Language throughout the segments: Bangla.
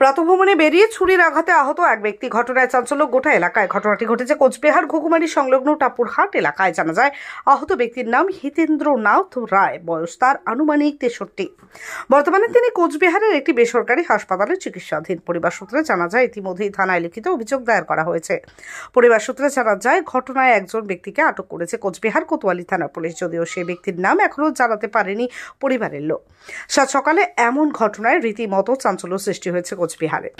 প্রাতঃভ্রমণে বেরিয়ে ছুরির আঘাতে আহত এক ব্যক্তি, ঘটনায় চাঞ্চল্য গোটা এলাকায়। ঘটনাটি ঘটেছে কোচবিহার ঘুঘুমারি সংলগ্ন টাপুরহাট এলাকায়। জানা যায় আহত ব্যক্তির নাম হিতেন্দ্রনাথ রায়, বয়স তার আনুমানিক 63। বর্তমানে তিনি কোচবিহারের একটি বেসরকারি হাসপাতালে চিকিৎসাধীন। পরিবার সূত্রে জানা যায় ইতিমধ্যেই থানায় লিখিত অভিযোগ দায়ের করা হয়েছে। পরিবার সূত্রে জানা যায় ঘটনায় একজন ব্যক্তিকে আটক করেছে কোচবিহার কোতোয়ালি থানা পুলিশ, যদিও সেই ব্যক্তির নাম এখনো জানাতে পারেনি পরিবারের লোক। সাত সকালে এমন ঘটনায় রীতিমতো চাঞ্চল্য সৃষ্টি হয়েছে কোচবিহারে।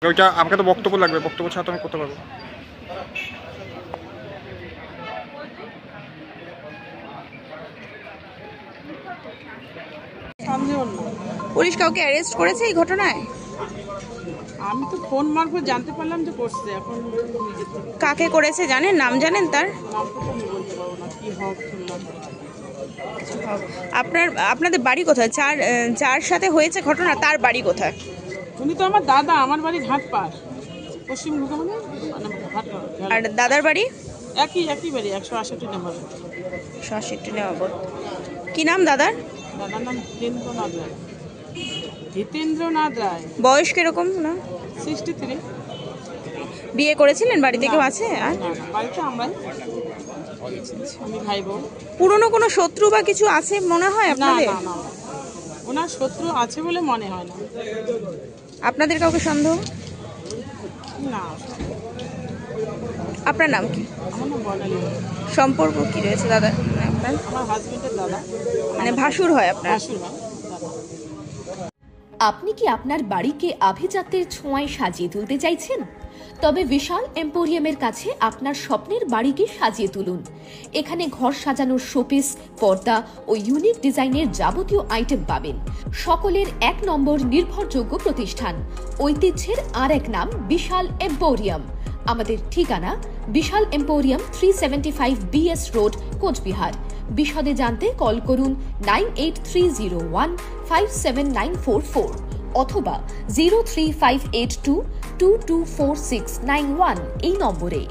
ওইটা আমাকে তো বক্তব্য লাগবে, বক্তব্য ছাড়া তো আমি করতে পারবো। পুলিশ কাউকে অ্যারেস্ট করেছে এই ঘটনায়? আমি তো ফোন মারফত জানতে পারলাম যে করছে। এখন কাকে করেছে জানেন? নাম জানেন তার? নামটা তো আমি বলতে পারবো না, কি হোক শুনলাম। আপনাদের বাড়ি কোথায়? যার সাথে হয়েছে ঘটনা তার বাড়ি কোথায়? উনি তো আমার দাদা, আমার বাড়ি ঘাটপাড়, পশ্চিম ঘুঘুমারি ঘাটপাড়। আর দাদার বাড়ি? একই বাড়ি, 168 নম্বর। 168 নম্বর। কি নাম দাদার? দাদার নাম হিতেন্দ্রনাথ রায়। হিতেন্দ্রনাথ রায়। বয়স কিরকম? না 63। বিয়ে করেছিলেন? বাড়িতে কেউ আছে? আর বাড়িতে আমরাই, আমি ভাই বোন। পুরনো কোনো শত্রু বা কিছু আছে মনে হয় না আপনাদের? না না, ওনার শত্রু আছে বলে মনে হয় না। আপনাদের কাউকে সন্দেহ? না। আপনার নাম কি? আমার নাম বর্ণালী। সম্পর্ক কি রয়েছে দাদা আপনার? আমার হাজবেন্ডের দাদা, মানে ভাসুর হয় আপনার? ভাসুর হয় দাদা। আপনি কি আপনার বাড়িকে আভিজাত্যের ছোঁয়ায় সাজিয়ে তুলতে চাইছেন? তবে বিশাল এম্পোরিয়ামের কাছে আপনার স্বপ্নের বাড়িকে সাজিয়ে তুলুন। এখানে ঘর সাজানোর শোপিস, পর্দা ও ইউনিক ডিজাইনের যাবতীয় আইটেম পাবেন। সকলের এক নম্বর নির্ভরযোগ্য প্রতিষ্ঠান। ঐতিহ্যের আর এক নাম বিশাল এম্পোরিয়াম। আমাদের ঠিকানা বিশাল এম্পোরিয়াম, 375 BS রোড, কোচবিহার। বিশদে জানতে কল করুন 9830157944 অথবা 03582224691 এই নম্বরে।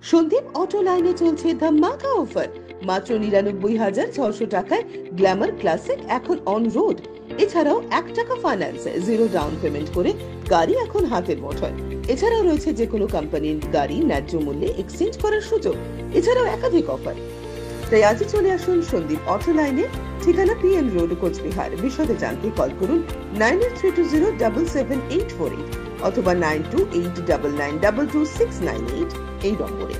সন্দীপ অটো লাইনে চলছে ধামাকা অফার। মাত্র 99,600 টাকায় গ্ল্যামার ক্লাসিক এখন অন রোড। এছাড়াও 1 টাকা ফাইন্যান্স, 0 ডাউন পেমেন্ট করে গাড়ি এখন হাতের মুঠোয়। এছাড়াও রয়েছে যে কোনো কোম্পানির গাড়ি ন্যায্য মূল্যে এক্সচেঞ্জ করার সুযোগ। এছাড়াও একাধিক অফার। তাই আজই চলে আসুন সন্দীপ অটো লাইনে, ঠিকানা PM রোড, কোচবিহার। বিশদে জানতে কল করুন 9832077848 অথবা 9289922698 এই নম্বরে।